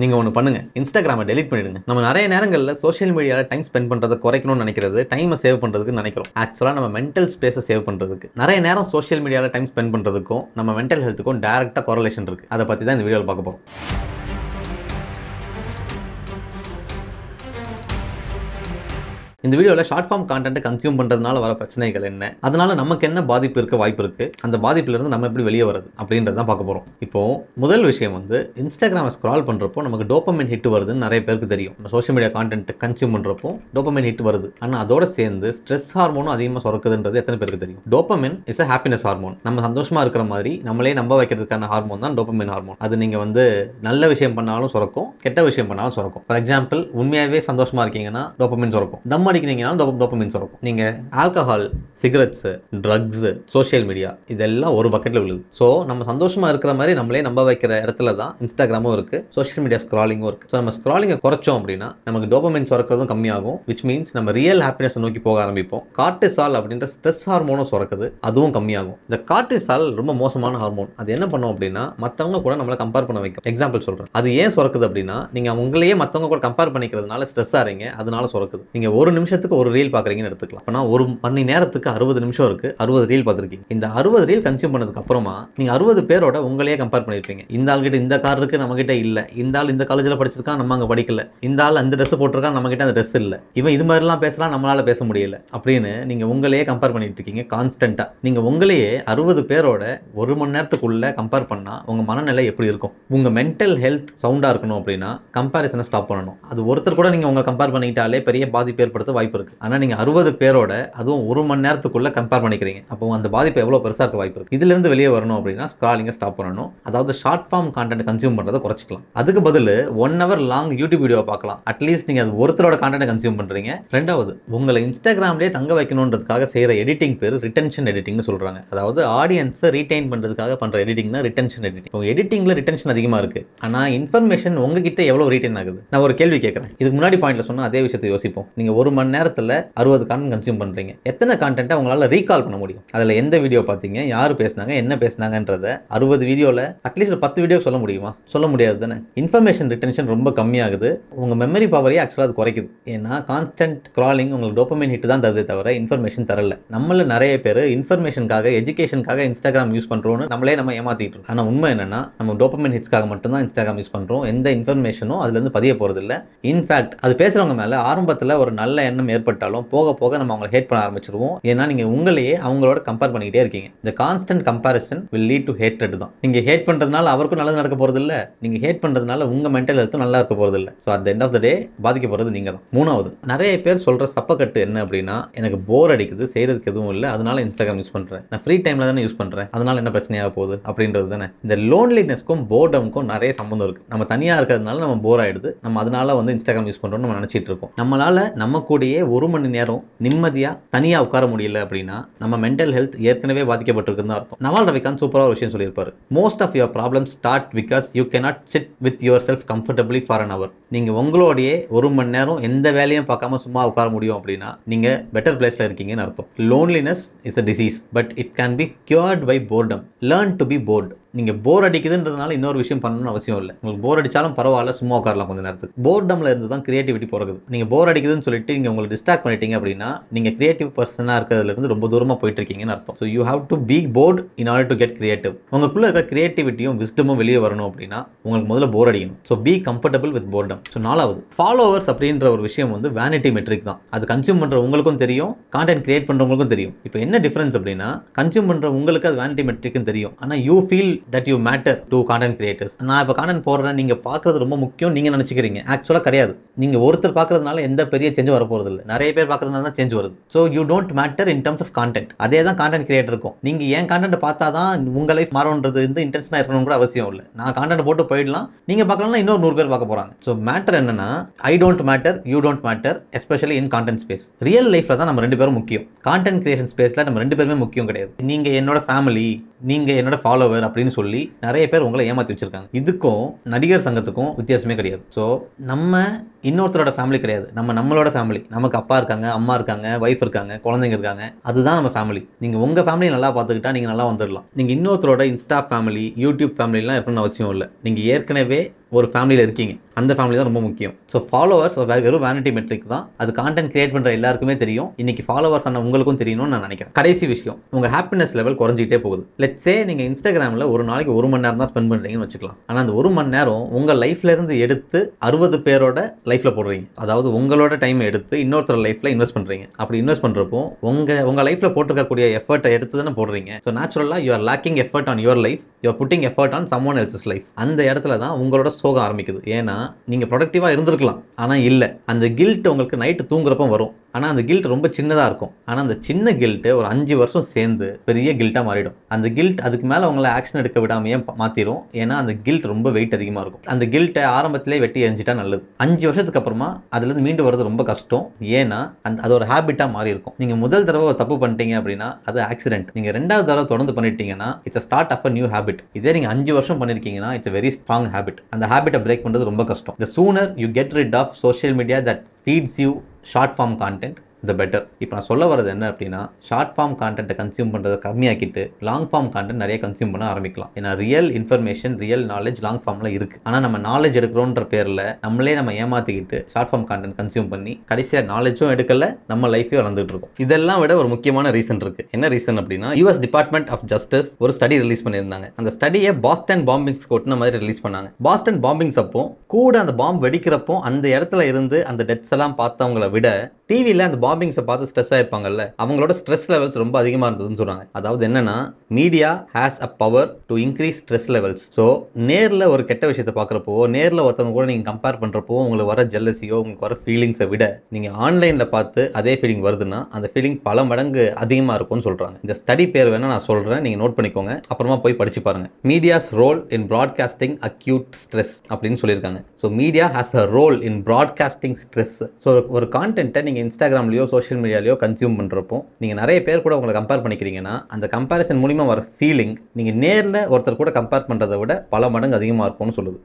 நீங்கள் ஒன்று பண்ணுங்கள், இன்ஸ்டாகிராமை டெலிட் பண்ணிவிடுங்க. நம்ம நிறைய நேரங்களில் சோஷியல் மீடியாவில் டைம் ஸ்பெண்ட் பண்ணுறதை குறைக்கணும்னு நினைக்கிறது டைமை சேவ் பண்ணுறதுக்கு நினைக்கிறோம். ஆக்சுவலாக நம்ம மென்டல் ஸ்பேஸை சேவ் பண்ணுறதுக்கு நிறைய நேரம் சோஷியல் மீடியாவில் டைம் ஸ்பெண்ட் பண்ணுறதுக்கும் நம்ம மென்டல் ஹெல்த்துக்கும் டேரெக்டாக கோரிலேஷன் இருக்குது. அதை பற்றி தான் இந்த வீடியோவில் பார்க்க போகிறோம். இந்த வீடியோவில் ஷார்ட் ஃபார்ம் கான்டென்ட் கன்சியூம் பண்ணுறதுனால வர பிரச்சனைகள் என்ன, அதனால நமக்கு என்ன பாதிப்பு இருக்க வாய்ப்பு இருக்குது, அந்த பாதிப்பிலிருந்து நம்ம எப்படி வெளியே வருது அப்படின்றது தான் பார்க்க போகிறோம். இப்போது முதல் விஷயம் வந்து இன்ஸ்டாகிராமை ஸ்க்ரால் பண்ணுறப்போ நமக்கு டோபமைன் ஹிட் வருதுன்னு நிறைய பேருக்கு தெரியும். நம்ம சோஷியல் மீடியா கான்டென்ட் கன்சியூம் பண்ணுறப்போ டோபமைன் ஹிட் வருது. ஆனால் அதோட சேர்ந்து ஸ்ட்ரெஸ் ஹார்மோனும் அதிகமாக சுரக்குதுன்றது எத்தனை பேருக்கு தெரியும்? Dopamine is a happiness hormone. நம்ம சந்தோஷமாக இருக்கிற மாதிரி நம்மளே நம்ப வைக்கிறதுக்கான ஹார்மோன் தான் டோபமைன் ஹார்மோன். அது நீங்கள் வந்து நல்ல விஷயம் பண்ணாலும் சுரக்கும், கெட்ட விஷயம் பண்ணாலும் சுரக்கும். ஃபார் எக்ஸாம்பிள், உண்மையாகவே சந்தோஷமாக இருக்கீங்கன்னா டோபமைன் சுரக்கும். தம் அடிக்கிறீங்கன்னா டோபமைன் சுரக்கும். நீங்கள் alcohol, cigarettes, drugs, social media இதெல்லாம் ஒரு பக்கெட்டில் விழுது. ஸோ நம்ம சந்தோஷமாக இருக்கிற மாதிரி நம்மளே நம்ப வைக்கிற இடத்துல தான் இன்ஸ்டாகிராமும் இருக்குது, சோஷியல் மீடியா ஸ்க்ராலிங்கும் இருக்குது. ஸோ நம்ம ஸ்க்ராலிங்கை குறைச்சோம் அப்படின்னா நமக்கு டோபமைன் சுரக்கிறதும் கம்மியாகும், விச் மீன்ஸ் நம்ம ரியல் ஹாப்பினஸ் நோக்கி போக ஆரம்பிப்போம். கார்டிசால் அப்படின்ற ஸ்ட்ரெஸ் ஹார்மோனும் சுரக்குது, அதுவும் கம்மியாகும். இந்த கார்டிசால் ரொம்ப மோசமான ஹார்மோன். அது என்ன பண்ணும் அப்படின்னா மற்றவங்க கூட நம்மளை கம்பேர் பண்ண வைக்கும். எக்ஸாம்பிள் சொல்கிறேன். அது ஏன் சுரக்குது அப்படின்னா நீங்கள் உங்களையே மற்றவங்க கூட கம்பேர் பண்ணிக்கிறதுனால ஸ்ட்ரெஸ் ஆகிறீங்க, அதனால சுரக்குது. நீங்கள் ஒரு நிமிஷத்துக்கு ஒரு ரீல் பார்க்குறீங்கன்னு எடுத்துக்கலாம். அப்போனா ஒரு மணி நேரத்துக்கு 60 நிமிஷம் இருக்குது, 60 ரீல் பார்த்துருக்கீங்க. இந்த 60 ரீல் கன்சியூம் பண்ணதுக்கு அப்புறமா நீங்கள் 60 பேரோட உங்களையே கம்பேர் பண்ணியிருப்பீங்க. இந்த ஆள்கிட்ட இந்த கார் இருக்குது, நம்மகிட்ட இல்லை. இந்த ஆள் இந்த காலேஜில் படிச்சிருக்கான், நம்ம அங்கே படிக்கல. இந்த ஆள் அந்த ட்ரெஸ் போட்டிருக்கான், நம்மகிட்ட அந்த ட்ரெஸ் இல்லை. இவன் இது மாதிரிலாம் பேசலாம், நம்மளால பேச முடியல அப்படின்னு நீங்கள் உங்களையே கம்பேர் பண்ணிட்டு இருக்கீங்க கான்ஸ்டன்ட்டாக. நீங்கள் உங்களையே 60 பேரோட ஒரு மணி நேரத்துக்குள்ளே கம்பேர் பண்ணால் உங்கள் மனநிலை எப்படி இருக்கும்? உங்கள் மென்டல் ஹெல்த் சவுண்டாக இருக்கணும் அப்படின்னா கம்பேரிசனை ஸ்டாப் பண்ணணும். அது ஒருத்தர் கூட நீங்கள் உங்களை கம்பேர் பண்ணிக்கிட்டாலே பெரிய பாதிப்பு ஏற்படுத்த வாய்ப்பு இருக்குது. ஆனால் நீங்கள் 60 பேரோட அதுவும் ஒரு மணி நேரத்துக்குள்ள கம்பேர் பண்ணிக்கிறீங்க. அப்போ அந்த பாதிப்பு எவ்வளோ பெருசாக இருக்க வாய்ப்பு இருக்குது. இதுலேருந்து வெளியே வரணும் அப்படின்னா ஸ்க்ராலிங்கை ஸ்டாப் பண்ணணும். அதாவது ஷார்ட் ஃபார்ம் கான்டென்ட் கன்சியூம் பண்ணுறதை குறைச்சிக்கலாம். அதுக்கு பதில் 1 hour லாங் யூடியூப் வீடியோ பார்க்கலாம். அட்லீஸ்ட் நீங்கள் அது ஒருத்தரோட கான்டென்ட் கன்சியூம் பண்ணுறீங்க. ரெண்டாவது, உங்களை இன்ஸ்டாகிராம்லேயே தங்க வைக்கணுன்றதுக்காக செய்கிற எடிட்டிங் பேர் ரிட்டென்ஷன் எடிட்டிங்னு சொல்கிறாங்க. அதாவது ஆடியன்ஸை ரீடைன் பண்ணுறதுக்காக பண்ணுற எடிட்டிங் தான் ரிட்டென்ஷன் எடிட்டிங். உங்கள் எடிட்டிங்கில் ரிட்டென்ஷன் அதிகமாக இருக்குது, ஆனால் இன்ஃபர்மேஷன் உங்ககிட்ட எவ்வளோ ரீடைன் ஆகுது? நான் ஒரு கேள்வி கேட்குறேன். இதுக்கு முன்னாடி பாயிண்ட்ல சொன்னால் அதே விஷயத்தை யோசிப்போம். நீங்கள் ஒரு மணி நேரத்தில் 60 கான்டென்ட் கன்சியூம் பண்ணுறீங்க. எத்தனை கான்டென்ட்டை உங்களால் ரீகால் பண்ண முடியும்? அதில் எந்த வீடியோ பார்த்தீங்க, யார் பேசினாங்க, என்ன பேசினாங்கன்றத 60 வீடியோவில் அட்லீஸ்ட் 10 வீடியோ சொல்ல முடியுமா? சொல்ல முடியாது தானே. இன்ஃபர்மேஷன் ரிட்டென்ஷன் ரொம்ப கம்மியாகுது. உங்கள் மெமரி பவரையே ஆக்சுவலாக அது குறைக்குது. ஏன்னா கான்ஸ்டன்ட் ஸ்க்ராலிங் உங்களுக்கு டோபமைன் ஹிட் தான் தருதே தவிர இன்ஃபர்மேஷன் தரல. நம்மள நிறைய பேர் இன்ஃபர்மேஷனுக்காக, எஜுகேஷனுக்காக இன்ஸ்டாகிராம் யூஸ் பண்ணுறோன்னு நம்மளே நம்ம ஏமாற்றிட்டு இருக்கோம். ஆனால் உண்மை என்னன்னா நம்ம டோபமைன் ஹிட்ஸ்க்காக மட்டும்தான் இன்ஸ்டாகிராம் யூஸ் பண்ணுறோம். எந்த இன்ஃபர்மேஷனும் அதுலேருந்து பதிய போகிறது இல்லை. இன்ஃபேக்ட் அது பேசுகிறவங்க மேலே ஆரம்பத்தில் ஒரு நல்ல எண்ணம் ஏற்பட்டாலும் போக போக நம்ம அவங்களை ஹேட் பண்ண ஆரம்பிச்சிருவோம். ஏன்னா நீங்கள் உங்களையே அவங்களோட கம்பேர் பண்ணிக்கிட்டே இருக்கீங்க. இந்த constant comparison will lead to hatred தான். நீங்கள் ஹேட் பண்ணுறதுனால அவருக்கும் நல்லது நடக்க போகிறது இல்லை, நீங்கள் ஹேட் பண்ணுறதுனால உங்கள் மென்டல் ஹெல்த்தும் நல்லா இருக்க போகிறது இல்லை. So at end of the day பாதிக்க போகிறது நீங்கள் தான். மூணாவது, நிறைய பேர் சொல்கிற சப்பக்கட்டு என்ன அப்படின்னா எனக்கு போர் அடிக்குது, செய்கிறதுக்கு எதுவும் இல்லை, அதனால இன்ஸ்டாகிராம் யூஸ் பண்ணுறேன், நான் ஃப்ரீ டைமில் தானே யூஸ் பண்ணுறேன், அதனால என்ன பிரச்சனையாக போகுது அப்படின்றது தானே. இந்த லோன்லினஸ்க்கும் போர்டமுக்கும் நிறைய சம்பந்தம் இருக்குது. நம்ம தனியாக இருக்கிறதுனால நம்ம போர் ஆகிடுது, நம்ம அதனால வந்து இன்ஸ்டாகிராம் யூஸ் பண்ணுறோம்னு நம்ம நினச்சிட்டு இருக்கோம். நம்மளால் நம்ம கூடயே ஒரு மணி நேரம் நிம்மதியாக தனியாக உட்கார முடியல அப்படின்னா நம்ம மென்டல் ஹெல்த் ஏற்கனவே பாதிக்கப்பட்டிருக்குன்னு அர்த்தம். நவால் ரவிகாந்த் சூப்பராக ஒரு விஷயம் சொல்லியிருப்பாரு. Most of your problems start because you cannot sit with yourself comfortably for an hour. நீங்கள் உங்களோடையே ஒரு மணி நேரம் எந்த வேலையும் பார்க்காம சும்மா உட்கார முடியும் அப்படின்னா நீங்கள் பெட்டர் பிளேஸில் இருக்கீங்கன்னு அர்த்தம். Loneliness is a disease but it can be cured by boredom. Learn to be bored. நீங்கள் போர் அடிக்குதுன்றதுனால இன்னொரு விஷயம் பண்ணணும்னு அவசியம் இல்லை. உங்களுக்கு போர் அடித்தாலும் பரவாயில்ல, சும்மா உட்காரலாம் கொஞ்சம் நேரத்துக்கு. போர்டமில் இருந்து தான் கிரியேட்டிவிட்டி பிறகுது. நீங்கள் போர் அடிக்குதுன்னு சொல்லிட்டு நீங்கள் உங்களை டிஸ்ட்ராக்ட் பண்ணிட்டீங்க அப்படின்னா நீங்கள் கிரியேட்டிவ் பர்சனாக இருக்கிறதுலேருந்து ரொம்ப தூரமாக போயிட்டு இருக்கீங்கன்னு அர்த்தம். So you have to be bored in order to get creative. உங்களுக்குள்ள இருக்க கிரியேட்டிவிட்டியும் விஸ்டமும் வெளியே வரணும் அப்படின்னா உங்களுக்கு முதல்ல போர் அடிக்கணும். So be comfortable with boredom. So நாலாவது, ஃபாலோவர்ஸ் அப்படின்ற ஒரு விஷயம் வந்து வேனிட்டி மெட்ரிக் தான். அது கன்சியூம் பண்ணுற உங்களுக்கும் தெரியும், கான்டென்ட் கிரியேட் பண்ணுறவங்களுக்கும் தெரியும். இப்போ என்ன டிஃபரன்ஸ் அப்படின்னா கன்சியூம் பண்ணுற உங்களுக்கு அது வேனிட்டி மெட்ரிக்னு தெரியும், ஆனால் you feel that you matter to content creators. நான் இப்போ கான்டென்ட் போடுறேன், நீங்கள் பார்க்குறது ரொம்ப முக்கியம் நீங்கள் நினச்சிக்கிறீங்க. ஆக்சுவலாக கிடையாது. நீங்கள் ஒருத்தர் பார்க்குறதுனால எந்த பெரிய சேஞ்சும் வரப்போகிறது இல்லை, நிறைய பேர் பார்க்குறதுனால தான் சேஞ்ச் வருது. So you don't matter in terms of content. அதே தான் கான்டென்ட் கிரியேட்டர் இருக்கும். நீங்கள் ஏன் கான்டென்ட் பார்த்தா தான் உங்கள் லைஃப் மாறணுன்றது வந்து இன்டென்ஷனாக இருக்கணும் கூட அவசியம் இல்லை. நான் கான்டென்ட் போட்டு போயிடலாம், நீங்கள் பார்க்கலாம்னா இன்னொரு 100 பேர் பார்க்க போகிறாங்க. ஸோ மேட்டர் என்னன்னா I don't matter, you don't matter, especially in content space. Real லைஃப்பில் தான் நம்ம 2 பேரும் முக்கியம். கான்டென்ட் கிரியேஷன் ஸ்பேஸில் நம்ம 2 பேருமே முக்கியம் கிடையாது. நீங்கள் என்னோட ஃபேமிலி, நீங்கள் என்னோட ஃபாலோவர் அப்படின்னு சொல்லி நிறைய பேர் உங்களை ஏமாற்றி வச்சிருக்காங்க. இதுக்கும் நடிகர் சங்கத்துக்கும் வித்தியாசமே கிடையாது. ஸோ நம்ம இன்னொருத்தரோட ஃபேமிலி கிடையாது. நம்மளோட ஃபேமிலி. நமக்கு அப்பா இருக்காங்க, அம்மா இருக்காங்க, வைஃப் இருக்காங்க, குழந்தைங்க இருக்காங்க. அதுதான் நம்ம ஃபேமிலி. நீங்கள் உங்கள் ஃபேமிலியை நல்லா பார்த்துக்கிட்டா நீங்கள் நல்லா வந்துடலாம். நீங்கள் இன்னொருத்தரோட இன்ஸ்டா ஃபேமிலி, யூடியூப் ஃபேமிலிலாம் இருக்கணும்னு அவசியம் இல்லை. நீங்கள் ஏற்கனவே ஒரு ஃபேமிலியில் இருக்கீங்க. அந்த ஃபேமிலி தான் ரொம்ப முக்கியம். ஸோ ஃபாலோவர்ஸ் வெறும் வேனிட்டி மெட்ரிக் தான். அது கான்டென்ட் கிரியேட் பண்ணுற எல்லாருக்குமே தெரியும். இன்னைக்கு ஃபாலோவர்ஸ் ஆன உங்களுக்கும் தெரியணும்னு நான் நினைக்கிறேன். கடைசி விஷயம், உங்கள் ஹாப்பினஸ் லெவல் குறைஞ்சிட்டே போகுது. லெட்ஸ் சே நீங்கள் இன்ஸ்டாகிராமில் ஒரு நாளைக்கு 1 மணி நேரம் தான் ஸ்பெண்ட் பண்ணுறீங்கன்னு வச்சுக்கலாம். ஆனால் அந்த 1 மணி நேரம் உங்கள் லைஃப்லேருந்து எடுத்து 60 பேரோட லைஃப்பில் போடுறீங்க. அதாவது உங்களோட டைம் எடுத்து இன்னொருத்தர் லைஃப்பில் இன்வெஸ்ட் பண்ணுறீங்க. அப்படி இன்வெஸ்ட் பண்ணுறப்போ உங்கள் லைஃப்பில் போட்டிருக்கக்கூடிய எஃபர்ட்டை எடுத்து தானே போடுறீங்க. ஸோ நேச்சுரலாக you are lacking effort on your life, you are putting effort on someone else's life. அந்த இடத்துல தான் உங்களோட சோகம் ஆரம்பிக்குது. ஏன்னா நீங்கள் ப்ரொடக்டிவாக இருந்திருக்கலாம், ஆனால் இல்லை. அந்த கில்ட் உங்களுக்கு நைட்டு தூங்குறப்போ வரும். ஆனால் அந்த கில்ட் ரொம்ப சின்னதாக இருக்கும். ஆனால் அந்த சின்ன கில்ட்டு ஒரு 5 வருஷம் சேர்ந்து பெரிய கில்ட்டாக மாறிடும். அந்த கில்ட் அதுக்கு மேலே அவங்கள ஆக்ஷன் எடுக்க விடாமையே மாற்றிடும். ஏன்னா அந்த கில்ட் ரொம்ப வெயிட் அதிகமாக இருக்கும். அந்த கில்ட்டை ஆரம்பத்திலே வெட்டி எரிஞ்சிட்டா நல்லது. 5 வருஷத்துக்கு அப்புறமா அதுலேருந்து மீண்டு வர்றது ரொம்ப கஷ்டம். ஏன்னா அது ஒரு ஹேபிட்டாக மாறி இருக்கும். நீங்கள் முதல் தடவை ஒரு தப்பு பண்ணிட்டீங்க அப்படின்னா அது ஆக்சிடென்ட். நீங்கள் 2வது தடவை தொடர்ந்து பண்ணிட்டீங்கன்னா it's a start of a new habit. இதே நீங்கள் 5 வருஷம் பண்ணியிருக்கீங்கன்னா it's a very strong habit. அந்த ஹேபிட்டை பிரேக் பண்ணுறது ரொம்ப கஷ்டம். The sooner you get rid of social media that feeds you short form content, the better. இப்போ நான் சொல்ல வரது என்ன அப்படின்னா, ஷார்ட் ஃபார்ம் கான்டென்ட்டை கன்சியூம் பண்ணுறதை கம்மியாக்கிட்டு லாங் ஃபார்ம் கான்டென்ட் நிறைய கன்சியூம் பண்ண ஆரம்பிக்கலாம். ஏன்னா real information, real knowledge long ஃபார்மில் இருக்குது. ஆனால் நம்ம நாலேஜ் எடுக்கிறோன்ற பேரில் நம்ம ஏமாற்றிக்கிட்டு ஷார்ட் ஃபார்ம் கான்டென்ட் கன்சியூம் பண்ணி கடைசியாக நாலேஜும் எடுக்கல, நம்ம லைஃபையும் இழந்துட்டு இருக்கோம். இதெல்லாம் விட ஒரு முக்கியமான ரீசன் இருக்குது. என்ன ரீசன் அப்படின்னா, US டிபார்ட்மெண்ட் ஆஃப் ஜஸ்டிஸ் ஒரு ஸ்டடி ரிலீஸ் பண்ணியிருந்தாங்க. அந்த ஸ்டடியை பாஸ்டன் பாம்பிங்ஸ் கொட்டின மாதிரி ரிலீஸ் பண்ணாங்க. பாஸ்டன் பாம்பிங்ஸ் அப்போ கூட அந்த பாம்பு வெடிக்கிறப்போ அந்த இடத்துல இருந்து அந்த டெத்ஸ் எல்லாம் பார்த்தவங்களை விட டிவியில் அந்த பாம்பிங்ஸை பார்த்து ஸ்ட்ரெஸ் ஆயிருப்பாங்கல்ல, அவங்களோட ஸ்ட்ரெஸ் லெவல்ஸ் ரொம்ப அதிகமாக இருந்ததுன்னு சொல்கிறாங்க. அதாவது என்னன்னா, media has a power to increase stress levels. So நேரில் ஒரு கெட்ட விஷயத்தை பார்க்குறப்போ, நேரில் ஒருத்தவங்க கூட நீங்கள் கம்பேர் பண்ணுறப்போ உங்களுக்கு வர ஜெல்லசியோ, உங்களுக்கு வர ஃபீலிங்ஸை விட நீங்கள் ஆன்லைனில் பார்த்து அதே ஃபீலிங் வருதுன்னா அந்த ஃபீலிங் பல மடங்கு அதிகமாக இருக்கும்னு சொல்கிறாங்க. இந்த ஸ்டடி பேர் வேணால் நான் சொல்கிறேன், நீங்கள் நோட் பண்ணிக்கோங்க, அப்புறமா போய் படிச்சு பாருங்கள். Media's role in broadcasting acute stress அப்படின்னு சொல்லியிருக்காங்க. So media has a role in broadcasting stress. So ஒரு கான்டென்ட்டை நீங்கள் இன்ஸ்டாகிராம்லையோ சோஷியல் மீடியாலையோ கன்சியூம் பண்ணுறப்போ நீங்கள் நிறைய பேர் கூட உங்களை கம்பேர் பண்ணிக்கிறீங்கன்னா அந்த கம்பேரிசன் மூலிமா வர ஃபீலிங் நீங்கள் நேரில் ஒருத்தர் கூட கம்பேர் பண்ணுறதை விட பல மடங்கு அதிகமாக இருக்கும்னு சொல்லுது.